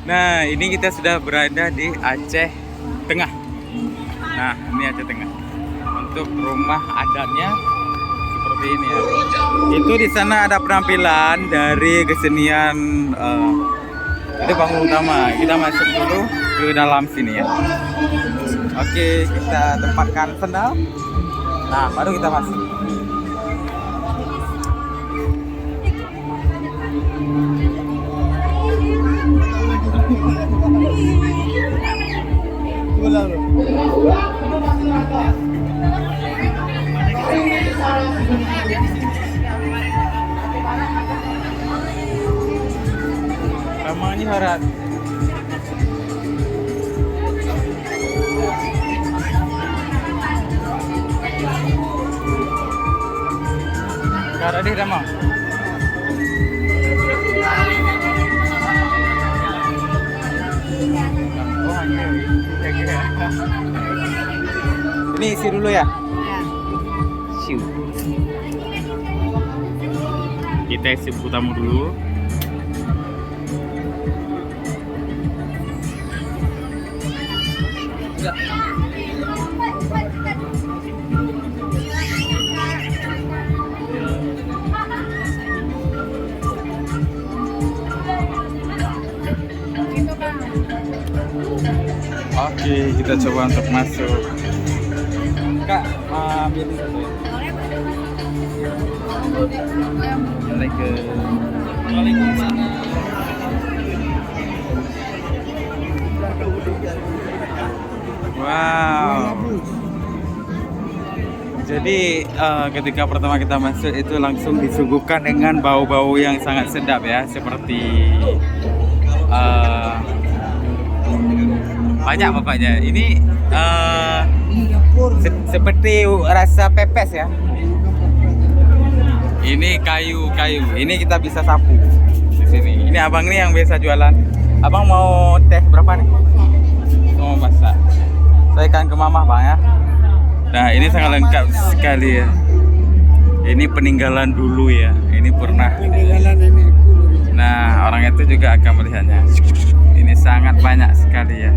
Nah, ini kita sudah berada di Aceh Tengah. Nah, ini Aceh Tengah. Untuk rumah adatnya seperti ini ya. Itu di sana ada penampilan dari kesenian itu panggung utama. Kita masuk dulu ke dalam sini ya. Oke, kita tempatkan sendal. Nah, baru kita masuk. Namanya Harat. Cara dia dah mau. Oh, hanya. Ini isi dulu ya. Siu. Kita isi buku tamu dulu. Oke, kita coba untuk masuk. Kak, ambil ini satu ya. Wow. Jadi ketika pertama kita masuk itu langsung disuguhkan dengan bau-bau yang sangat sedap ya, seperti banyak bapaknya. Ini seperti rasa pepes ya. Ini kayu-kayu. Ini kita bisa sapu di sini. Ini abang nih yang biasa jualan. Abang mau teh berapa nih? Mau masak. Saya akan ke mama bang ya. Nah ini sangat lengkap sekali ya. Ini peninggalan dulu ya. Ini pernah. Nah orang itu juga akan melihatnya. Ini sangat banyak sekali ya.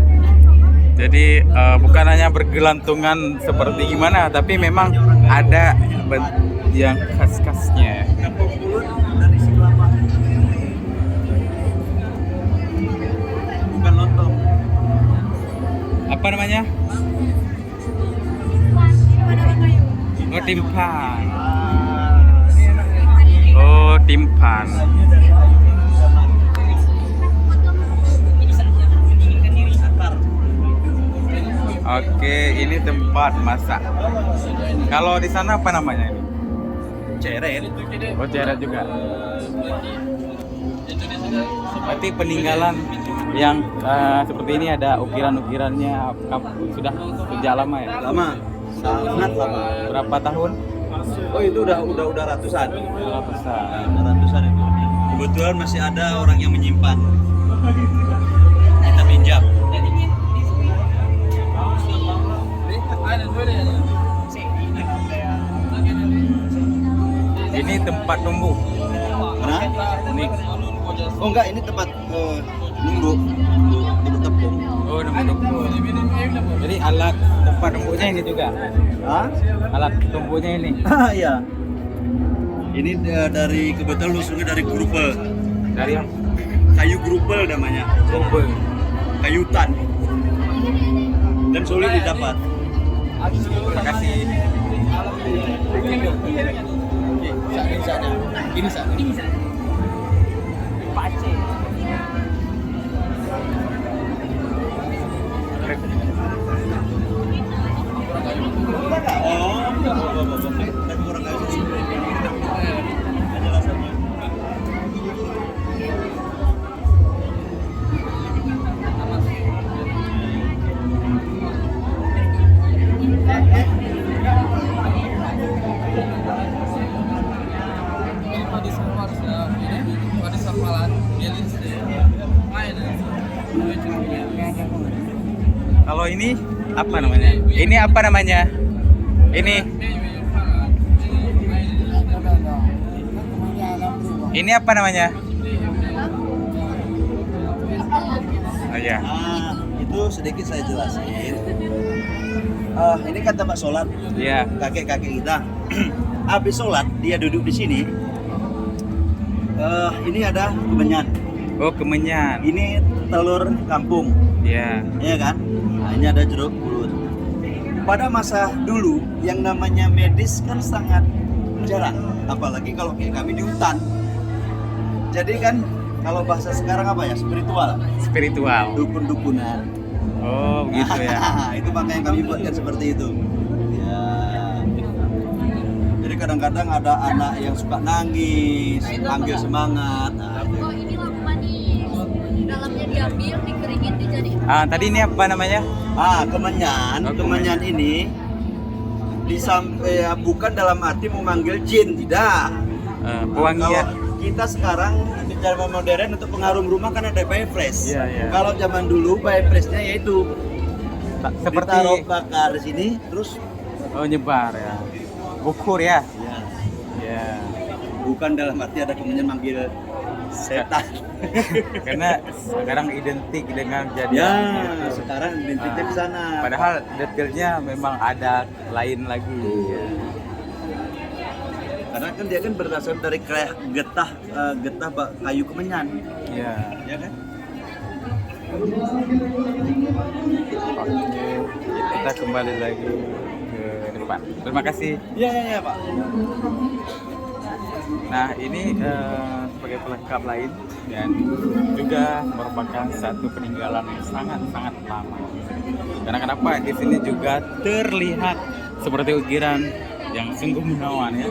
Jadi bukan hanya bergelantungan seperti gimana, tapi memang ada yang khas-khasnya. Bukan lontong. Apa namanya? Oh, timpan. Oh, timpan. Oke, ini tempat masak. Kalau di sana apa namanya ini? Ceret. Oh, ceret juga. Berarti peninggalan yang seperti ini ada ukiran-ukirannya sudah sejak lama ya? Lama, sangat lama. Berapa tahun? Oh itu udah ratusan. Ratusan. Ratusan itu. Kebetulan masih ada orang yang menyimpan. Kita pinjam. Ini tempat tumbuh. Mana? Ini. Oh enggak, ini tempat nunduk tepung. Oh, nunggu. Jadi alat tempat tumbuhnya ini juga. Hah? Alat tumbuhnya ini. Ah iya. Ini dari kebetulan usulnya dari grupel. Dari yang Kayu grupel namanya. tumbuh. Kayutan. Dan sulit didapat. Terima kasih. Ini sana. Pace. Oh, dan orang kayu. Ada rasanya. Kalau ini apa namanya? Ini apa namanya? Ini Ini apa namanya? Ya. Nah, itu sedikit saya jelasin. Ini kan tempat sholat Ya. kakek-kakek kita. Habis sholat dia duduk di sini. Ini ada kemenyan. Oh, kemenyan. Ini telur kampung, Ya. ya kan? Nah, ini ada jeruk purut. Pada masa dulu yang namanya medis kan sangat jarang, apalagi kalau kayak kami di hutan. Jadi kan kalau bahasa sekarang apa ya, Spiritual. dukun-dukunan. Oh, gitu ya. Itu makanya kami buatkan seperti itu. Ya. Jadi kadang-kadang ada anak yang suka nangis, panggil semangat. Nah, Oh, ini labu manis. Dalamnya diambil, dikeringin, dijadiin. Tadi ini apa namanya? kemenyan, Oh, kemenyan ini bukan dalam arti memanggil jin, tidak. Pewangian. Kalau kita sekarang di zaman modern untuk pengharum rumah kan ada biofresh. Iya, iya. Kalau zaman dulu biopressnya yaitu Seperti ditaruh bakar di sini, terus nyebar ya. Ukur ya. ya, Ya. bukan dalam arti ada kemenyan manggil setan. Karena sekarang identik dengan Ya, kejadian itu. sekarang identiknya ke sana. Padahal detailnya memang ada lain lagi. Ya. Karena kan dia kan berasal dari getah kayu kemenyan, Ya. ya kan? Oke, kita kembali lagi ke depan. Terima kasih. Iya, Pak. Nah, ini sebagai pelengkap lain dan juga merupakan satu peninggalan yang sangat-sangat lama. Karena kenapa di sini juga terlihat seperti ukiran yang sungguh menawan ya.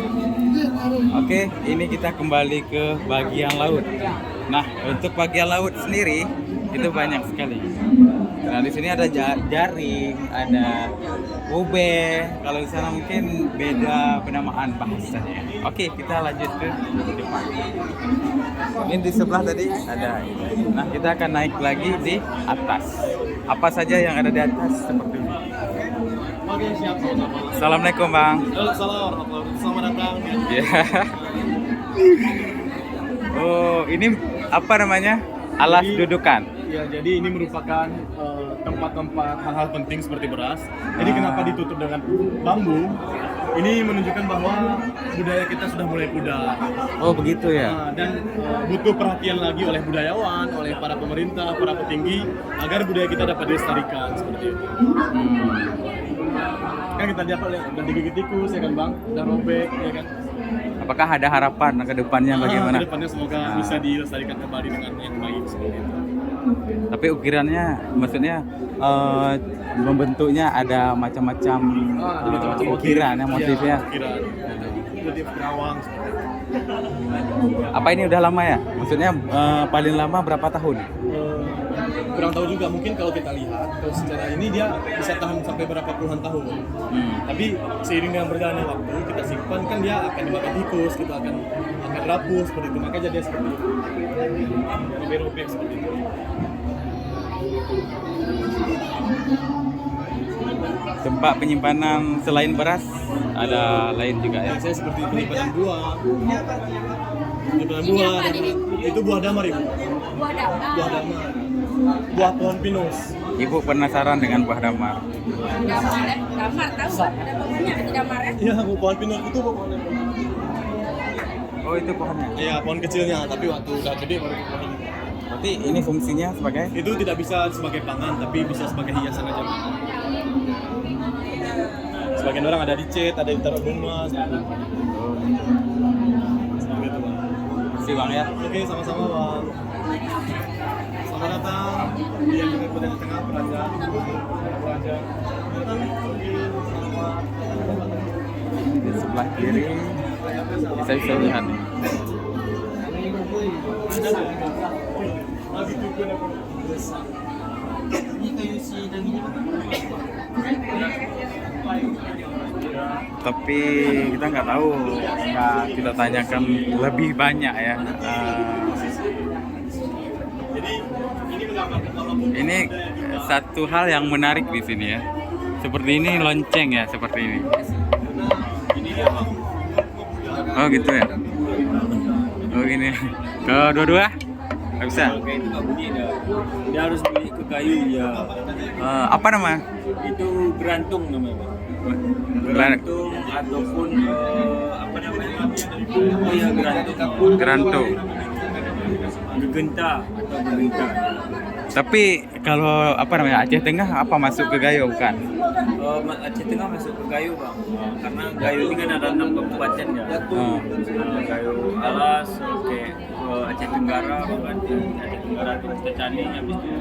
Oke, ini kita kembali ke bagian laut. Nah, untuk bagian laut sendiri itu banyak sekali. Nah, di sini ada jaring, ada ube. Kalau di sana mungkin beda penamaan bahasanya. Oke, kita lanjut ke depan. Ini di sebelah tadi ada ini. Nah, kita akan naik lagi di atas. Apa saja yang ada di atas seperti ini. Oke, siap. Assalamualaikum, Bang. Assalamualaikum warahmatullahi wabarakatuh. Selamat datang. Ya. Oh, ini apa namanya? Alas dudukan. Ya, jadi ini merupakan tempat-tempat hal-hal penting seperti beras. Jadi kenapa ditutup dengan bambu? Ini menunjukkan bahwa budaya kita sudah mulai pudar. Oh, begitu ya. Dan butuh perhatian lagi oleh budayawan, oleh para pemerintah, para petinggi agar budaya kita dapat dilestarikan seperti itu. Kan kita lihat udah digigit tikus ya kan Bang, udah robek ya kan. Apakah ada harapan ke depannya bagaimana? Kedepannya semoga bisa dilestarikan kembali dengan yang baik seperti itu. Tapi ukirannya maksudnya membentuknya ada macam-macam Ada macam-macam ukiran ya, motifnya. Ukiran. Motif kerawang seperti itu. Apa ini udah lama ya? Maksudnya paling lama berapa tahun? Kurang tahu juga, mungkin kalau kita lihat kalau secara ini dia bisa tahan sampai berapa puluhan tahun. Tapi seiring dengan berjalannya waktu kita simpan kan dia akan dimakan tikus, kita akan rapuh seperti itu, makanya jadi seperti itu. Robek-robek seperti itu. Tempat penyimpanan selain beras ada lain juga ya. Saya seperti penyimpanan buah. Penyimpanan buah dan itu buah damar ibu. Buah damar. Buah damar. Buah pohon pinus. Ibu penasaran dengan buah damar. Damar tahu? Ada pohonnya itu damar ya? Iya, pohon pinus itu pohonnya. Oh, itu pohonnya. Iya, pohon kecilnya, tapi waktu udah gede baru pohon. Berarti ini fungsinya sebagai Itu tidak bisa sebagai pangan, tapi bisa sebagai hiasan aja. Sebagian orang ada dicat, ada ditaruh rumah, seperti itu. Seperti itu, Bang. si Bang ya. Oke, sama-sama, Bang. Selamat datang di Anjungan Kota Tengah Peraja. Di sebelah kiri saya bisa lihat nih. Tapi kita nggak tahu, kita tanyakan lebih banyak ya. Ini satu hal yang menarik di sini ya. Seperti ini lonceng ya, seperti ini. Oh gitu ya. Oh gini. Kedua-dua Nggak bisa. Kalau kayak itu nggak bunyi dah. Dia harus bunyi ke kayu ya. Apa nama? Itu gerantung namanya. Geran- Gerantung ataupun apa namanya? Oh ya gerantung. Gerantung. Gegenta atau gegenta. Tapi kalau apa namanya Aceh Tengah apa masuk ke Gayo bukan? Aceh Tengah masuk ke Gayo bang. Karena Gayo ini kan ada 6 kabupaten ya. Gayo Alas, Aceh Tenggara bahkan Aceh Tenggara itu Tecani, habis itu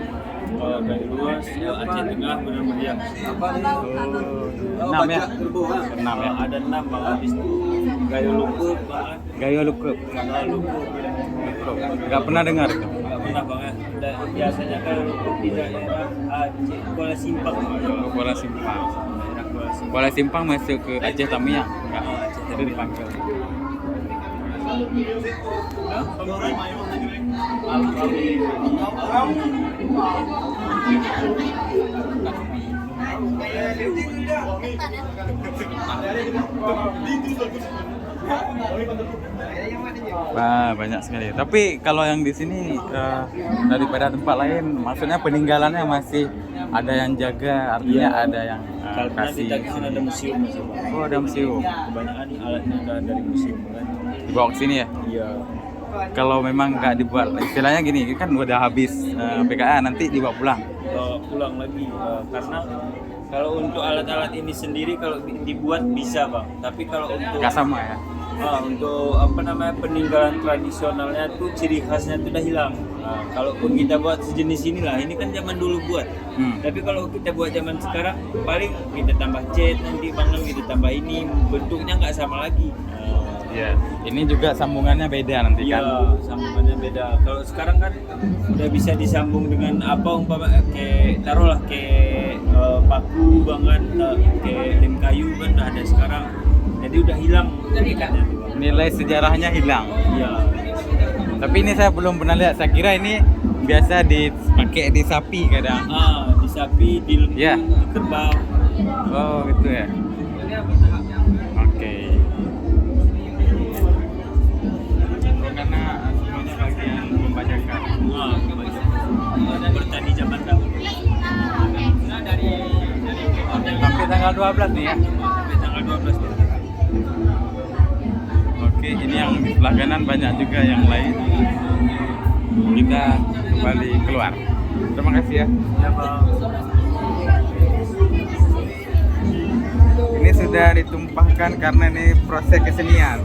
Gayo Luas, Aceh Tengah benar-benar 6 ya? 6 ya? ada 6 bang. Habis itu Gayo Lukup bang. Gayo Lukup. Lukup. Nggak pernah dengar itu. Nggak pernah bang ya. Biasanya Gayo Lukup di daerah Aceh Kuala Simpang. Kuala Simpang. Daerah Kuala Simpang. Kuala Simpang masuk ke Aceh Tamiang. Enggak. Jadi dipanggil. Wah, banyak sekali. Tapi kalau yang di sini daripada tempat lain, maksudnya peninggalannya masih ada yang jaga, artinya ada yang Karena kasih. kita di sini ada museum masih bang. Oh, ada museum. Kebanyakan alatnya dari museum kan. Dibawa ke sini ya. Iya. Kalau memang nggak dibuat, istilahnya gini, kan udah habis PKA nanti dibawa pulang. Pulang lagi karena kalau untuk alat-alat ini sendiri kalau dibuat bisa bang. Tapi kalau untuk Nggak sama ya. untuk apa namanya peninggalan tradisionalnya tuh ciri khasnya tuh udah hilang. Kalaupun kita buat sejenis inilah, ini kan zaman dulu buat. Tapi kalau kita buat zaman sekarang, paling kita tambah cat nanti bangun kita tambah ini, bentuknya nggak sama lagi. Iya. Ini juga sambungannya beda nanti Iya, kan. sambungannya beda. Kalau sekarang kan udah bisa disambung dengan apa umpama kayak taruhlah kayak paku banget, kayak lem kayu kan udah ada sekarang. Jadi udah hilang ikatnya tuh. Bang. Nilai sejarahnya hilang. Iya. Tapi ini saya belum pernah lihat. Saya kira ini biasa dipakai di sapi kadang. Di sapi, di lembu, Iya. di kerbau. Oh, gitu ya. Oke. Karena semuanya bagian pembajakan. Bertani zaman dahulu. Sampai tanggal 12 nih ya. Sampai tanggal 12 nih. Oke, ini yang di sebelah kanan banyak juga yang lain. Kita kembali keluar. Terima kasih ya. Ya bang. Ini sudah ditumpahkan karena ini proses kesenian.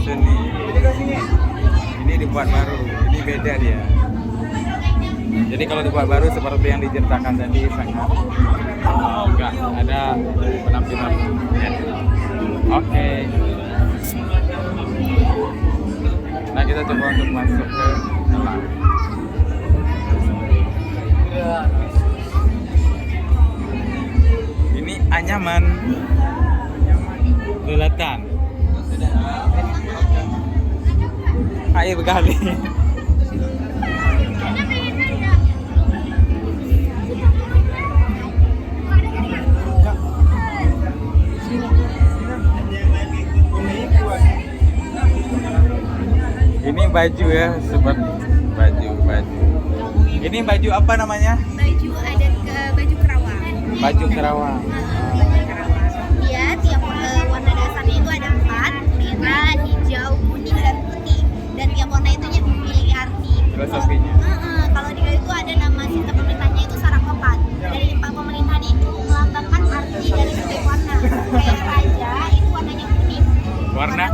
Seni. Ini dibuat baru. Ini beda dia. Jadi kalau dibuat baru seperti yang diceritakan tadi sangat enggak ada penampilan. Ya. Oke. Nah, kita coba untuk masuk ke dalam. Ini anyaman Lelatan. Air bergali. Ini baju ya, seperti baju. Ini baju apa namanya? Baju adat baju Kerawang. Baju Kerawang. Baju Kerawang. Dia tiap warna dasarnya itu ada 4, merah, hijau, kuning, dan putih. Dan tiap warna itu memiliki arti. Filosofinya. Kalau di itu ada nama sistem pemerintahnya itu Sarakopat. Dari pemerintahan itu melambangkan arti dari setiap warna. Kayak raja itu warnanya kuning. Warna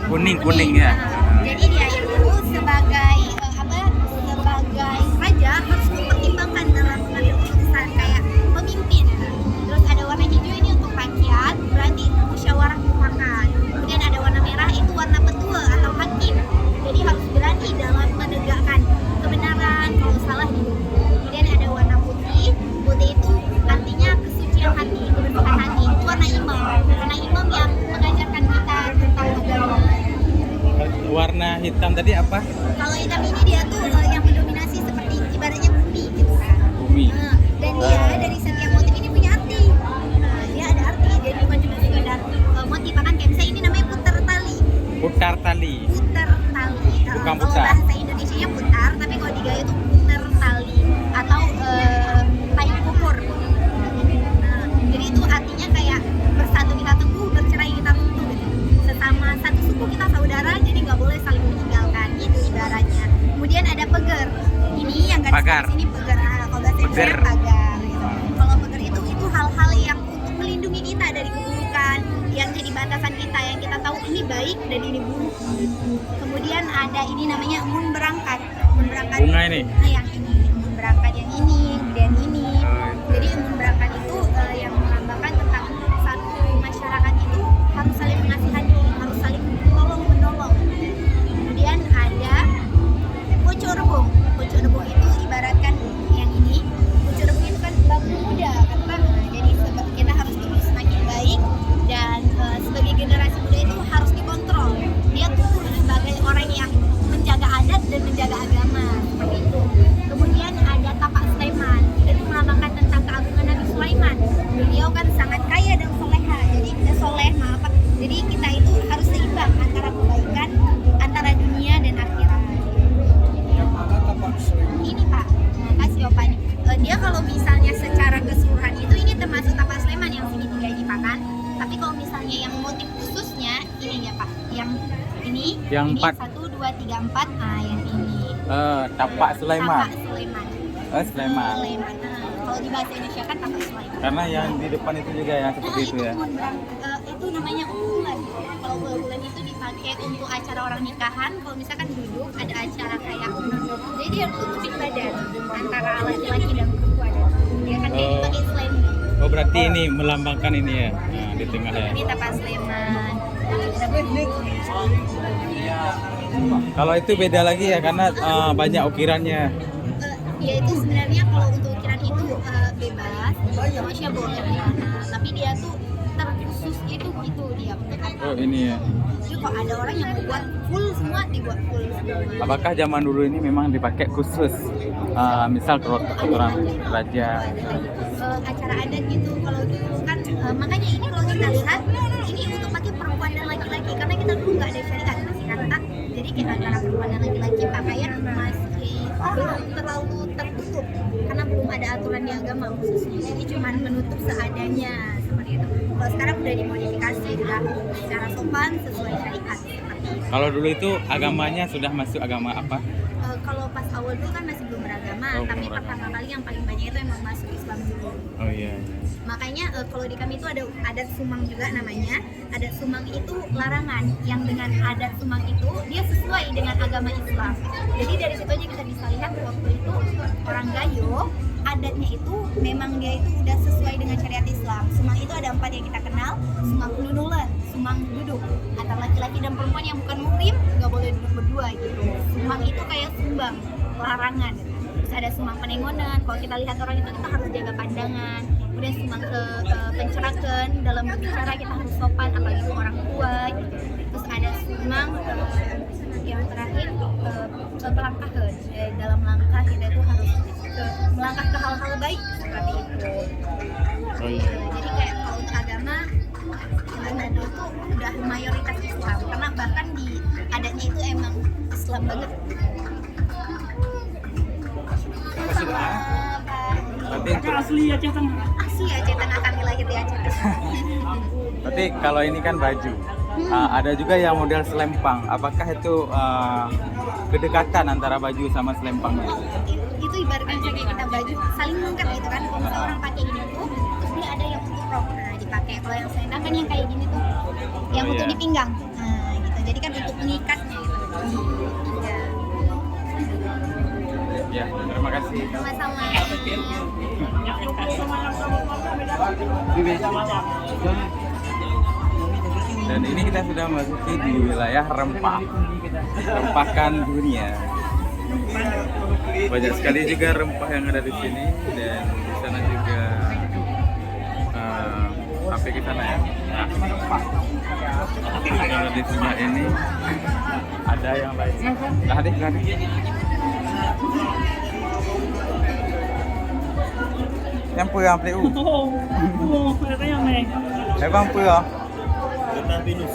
kuning. kuning ya. Jadi dia itu sebagai sebagai raja harus mempertimbangkan dalam mengambil keputusan kayak pemimpin. Terus ada warna hijau ini untuk rakyat, berarti musyawarah mufakat. Kemudian ada warna merah itu warna petua atau hakim. Jadi harus berani dalam menegakkan kebenaran kalau salah dihukum. Kemudian ada warna putih. Putih itu artinya kesucian hati, kebersihan hati. Itu warna imam. Warna imam yang mengajarkan kita tentang agama. Pagar. Di sini pegar. Kalau bahasa Indonesia Pegar. pagar. Gitu. Kalau pegar itu hal-hal yang untuk melindungi kita dari keburukan, yang jadi batasan kita, yang kita tahu ini baik dan ini buruk. Kemudian ada ini namanya embun berangkat. Embun berangkat. Bunga ini? Nah, yang ini. Embun berangkat yang ini, kemudian ini. Jadi embun berangkat itu yang melambangkan tentang satu masyarakat itu harus saling mengasihani, harus saling tolong menolong. Kemudian ada pucuk rebung. Pucuk rebung itu ibaratkan yang ini. Pucuk rebung itu kan bambu muda kan Bang. Nah, jadi kita harus tumbuh semakin baik dan sebagai generasi muda itu harus dikontrol. Dia tumbuh sebagai orang yang menjaga adat dan menjaga agama seperti itu. Kemudian ada tapak Sulaiman. Itu melambangkan tentang keagungan Nabi Sulaiman. Beliau kan sangat kaya dan soleha. Jadi kita itu harus seimbang antara kebaikan antara dunia dan akhirat. Ini Pak, makasih Bapak nih. Dia kalau misalnya secara keseluruhan itu ini termasuk tapak Sulaiman yang segitiga ini Pak kan. Tapi kalau misalnya yang motif khususnya ini ya Pak, yang ini, Yang ini empat. 1, 2, 3, 4, nah yang ini. Tapak Sulaiman. Tapak Sulaiman. Sulaiman. Sulaiman. Nah, kalau di bahasa Indonesia kan tapak Sulaiman. Karena yang di depan itu juga yang seperti itu ya. Itu namanya bulan. Kalau bulan itu dipakai untuk acara orang nikahan. Kalau misalkan duduk ada acara kayak jadi dia tutupin badan antara laki-laki dan perempuan. Dia kan kayak dipakai selendang. Oh berarti ini melambangkan ini ya, nah, di tengah ya. Ini tapak Sleman. Kalau itu beda lagi ya karena banyak ukirannya. Ya itu sebenarnya kalau untuk ukiran itu bebas, manusia boleh di mana. Tapi dia tuh terkhusus itu gitu dia untuk apa? Oh ini ya. Jadi kok ada orang yang mau buat full semua dibuat full semua. Apakah zaman dulu ini memang dipakai khusus? Misal keturunan raja. Acara adat gitu kalau dulu kan makanya ini kalau kita lihat ini untuk pakai perempuan dan laki-laki karena kita dulu nggak ada syariat masih kata jadi kita antara perempuan dan laki-laki pakaian masih belum terlalu tertutup karena belum ada aturan di agama khususnya jadi cuma menutup seadanya seperti itu. Kalau sekarang udah dimodifikasi udah secara sopan sesuai syariat seperti itu. Kalau dulu itu agamanya sudah masuk agama apa? Kalau pas awal dulu kan masih belum beragama, Oh, tapi belum beragama. pertama kali yang paling banyak itu emang masuk Islam dulu. Oh iya. Makanya kalau di kami itu ada adat sumang juga namanya. Adat sumang itu larangan yang dengan adat sumang itu dia sesuai dengan agama Islam. Jadi dari situ aja kita bisa lihat waktu itu orang Gayo adatnya itu memang dia itu udah sesuai dengan syariat Islam. Sumang itu ada 4 yang kita kenal. Sumang nunulan, sumang duduk antara laki-laki dan perempuan yang bukan muhrim nggak boleh duduk berdua gitu. Sumang itu kayak sumbang, larangan. Terus ada sumang penengonan. Kalau kita lihat orang itu kita harus jaga pandangan. Kemudian sumang pencerakan dalam berbicara kita harus sopan apalagi ke orang tua gitu. Terus ada sumang yang terakhir pelangkahan. Dalam langkah kita itu harus melangkah ke hal-hal baik seperti itu. Oh iya. Jadi kayak kalau untuk agama Manado itu udah mayoritas Islam karena bahkan di adatnya itu emang Islam banget. Berarti Asli Aceh Tengah kami lahir di Aceh Tengah. berarti kalau ini kan baju. Ada juga yang model selempang. Apakah itu kedekatan antara baju sama selempangnya? Itu ibaratkan kayak kita baju saling mengangkat gitu kan. Kalau misalnya orang pakai gini tuh, terus dia ada yang untuk rok, nah dipakai. Kalau yang selendang kan yang kayak gini tuh, yang Oh, untuk iya. di pinggang, nah gitu. Jadi kan untuk mengikatnya gitu. Ya, Ya, terima kasih. sama-sama. Dan ini kita sudah memasuki di wilayah rempah, rempakan dunia. Banyak sekali juga rempah yang ada di sini dan di sana juga sampai ke sana ya. Nah, rempah. Kalau di sebelah ini ada yang lain. Nah, deh. Yang pura yang PU. Emang pura. Getah pinus.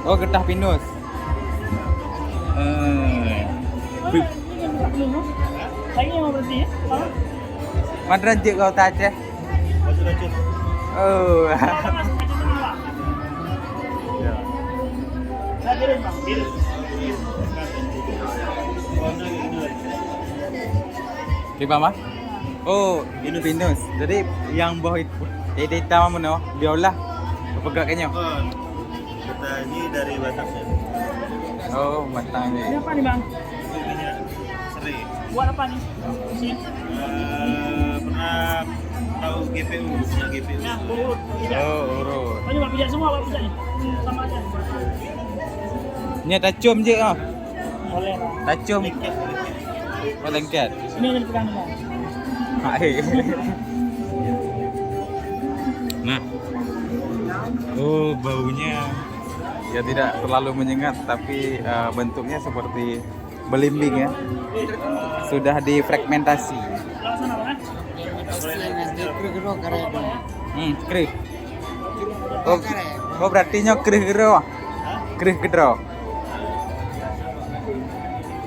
Oh, getah pinus. Madrajik kau tak Aceh? Oh. Kipa mah? Oh, pinus. Jadi yang bawah itu hitam mana? Biolah. Pegang kayaknya. Oh, kita ini dari Bataknya. Oh, matangnya. Ini apa nih bang? Minyak serai. Buat apa nih? Mesin? Pernah tahu GPU, punya GPU. Nah, urut. Pijat. Oh, urut. Oh, ini bang pijat semua bang pijatnya? Sama aja. Ni tacum je ah. Boleh bang. Tacum. Oh, lengket. Ini yang dipegang nih bang. Nah. Oh, baunya ya tidak terlalu menyengat tapi bentuknya seperti belimbing ya. Sudah difragmentasi. Sebelah sana bang. Kerih. Oh berarti nya kerih gero. Kerih gero.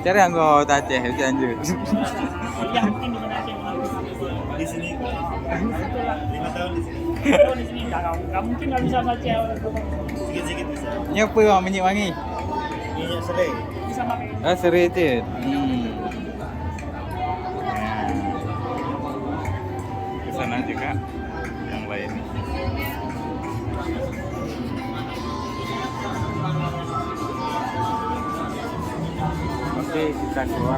Cari anggota Aceh lanjut. Yang penting di mana Di sini 5 tahun di sini. di sini nggak mungkin nggak bisa baca. Sikit-sikit bisa. Nyepa bang minyak wangi. Minyak serai. Bisa pakai. Ah seri je. Ke sana juga yang lain. Oke, kita keluar.